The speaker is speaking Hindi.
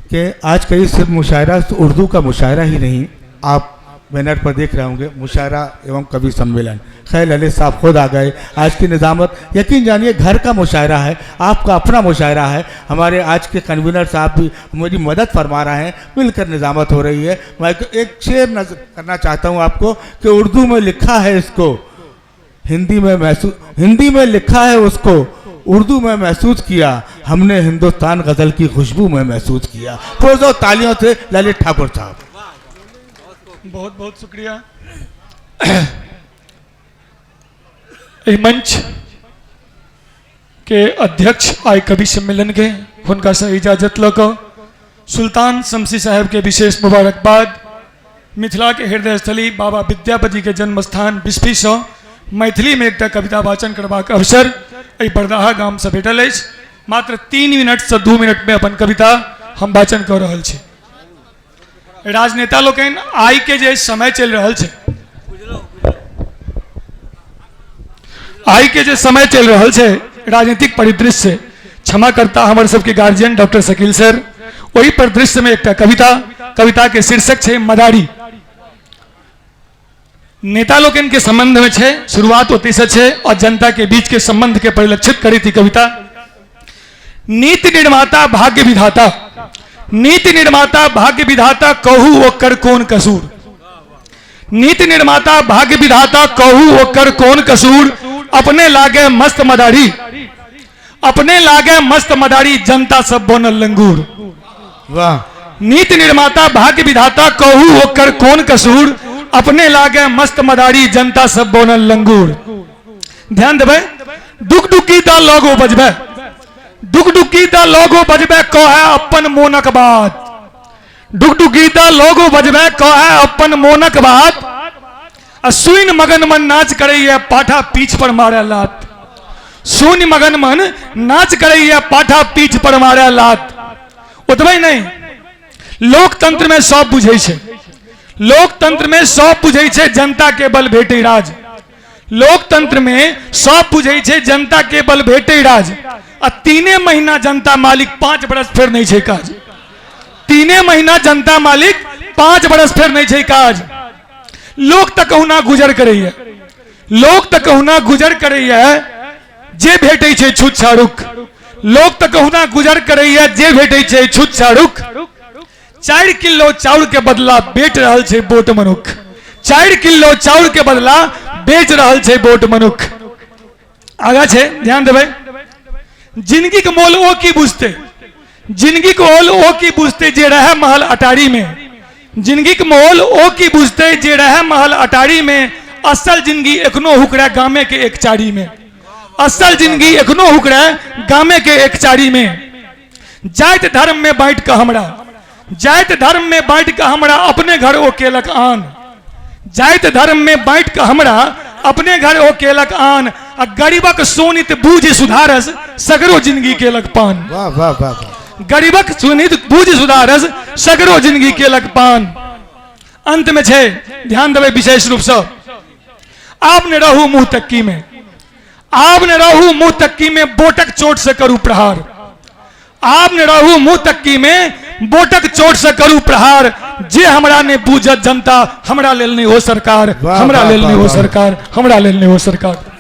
कि आज कई सिर्फ मुशायरा तो उर्दू का मुशायरा ही नहीं, आप बैनर पर देख रहे होंगे मुशायरा एवं कवि सम्मेलन। खैर ललित साहब खुद आ गए। आज की निज़ामत यकीन जानिए घर का मुशायरा है, आपका अपना मुशायरा है। हमारे आज के कन्वीनर साहब भी मेरी मदद फरमा रहे हैं, मिलकर निज़ामत हो रही है। मैं एक शेर नजर करना चाहता हूँ आपको कि उर्दू में लिखा है इसको, हिंदी में लिखा है उसको, उर्दू में महसूस किया हमने, हिंदुस्तान गज़ल की खुशबू में महसूस किया। पुरजोर तालियों से ललित ठाकुर साहब। बहुत बहुत शुक्रिया। मंच के अध्यक्ष आय कवि सम्मेलन के हुनका से इजाजत लग सुल्तान शमसी साहब के विशेष मुबारकबाद। मिथिला के हृदय स्थली बाबा विद्यापति के जन्म स्थान बिस्फी से मैथिली में एक कविता वाचन करबाक अवसर बरदाहा गाम से भेटल अछि। मात्र 3 मिनट से 2 मिनट में अपन कविता हम वाचन कर रहल छी। राजनेता लोकनि आइ के जे समय चल रहल छै, आइ के जे समय चल रहल छै राजनीतिक परिदृश्य से, क्षमा करता हमर सबके गार्जियन डॉक्टर शकील सर, वही परिदृश्य में एक कविता के शीर्षक छै मदारी। नेता लोकनि के संबंध में छै, शुरुआत ओतै से छै और जनता के बीच के संबंध के परिलक्षित करी थी कविता। नीति निर्माता भाग्य विधाता, नीति निर्माता भाग्य विधाता कहू ओकर कौन कसूर, नीति निर्माता भाग्य विधाता कहू ओकर कौन कसूर, अपने लागे मस्त मदारी, अपने लागे मस्त मदारी, जनता सब बनल लंगूर। वाह। नीति निर्माता भाग्य विधाता कहू ओकर कौन कसूर, अपने लागे मस्त मदारी, जनता सब बनल लंगूर। ध्यान देवे, डुक डुकी दा लोगो बजबे, डुक डुकी दा लोगो बजबे कहे अपन मोनक बात, डुक डुकी दा लोगो बजबे कहे अपन मोनक बात, सुन मगन मन नाच करैया पाठा पीछ पर मारे लात, सुन मगन मन नाच करैया पाठा पीछ पर मारे लात। ओतबे नहीं, लोकतंत्र में सब बुझै छै, लोकतंत्र में सब बुझै छै जनता के बल भेटै राज, लोकतंत्र में सब बुझै छै जनता के बल भेटै राज। आ 3 महीना जनता मालिक 5 बरस फेर नहीं छै काज, 3 महीना जनता मालिक 5 बरस फेर नहीं छै काज। लोक तक कहुना गुजर करैया, लोक तक कहुना गुजर करैया जे भेटै छै छूत छाड़ुक, लोक तक कहुना गुजर करैया जे भेटै छै छूत छाड़ुक। 4 किलो चाउर के बदला बेच रहल छै वोट मनुख, 4 किलो चाउर के बदला बेच रहल छै वोट मनुख। आगा छै, ध्यान देबै। जिंदगी के मोल ओ की बुझते, जिंदगी के मोल ओ की बुझते जे रहे महल अटारी में, जिंदगी के मोल ओ की बुझते जे रहे महल अटारी में, असल जिंदगी एखनो हुकरे गामे के एक चारी में, असल जिंदगी एखनो हुकरे गामे के एक चारी में। जाति धर्म में बांट के हमरा, जाति धर्म में बांट के हमरा अपने घर ओ केलक आन, जाति धर्म में बांट के हमरा अपने घर ओ केलक आन, आ गरीबक सोनित बूझ सुधारस सगरो जिंदगी केलक पान। वाह वाह वाह। गरीबक सोनित बूझ सुधारस सगरो जिंदगी केलक पान। अंत में छे, ध्यान देवे विशेष रूप से, आप ने रहू मुंह तक्की में, आप ने रहू मुंह तक्की में बोटक चोट से करू प्रहार, आप ने रहू मुंह तक्की में बोटक चोट से करू प्रहार, जे हमरा ने बूझत जनता हमरा लेल नहीं हो सरकार, हमरा लेल नहीं हो सरकार, हमरा लेल नहीं हो सरकार।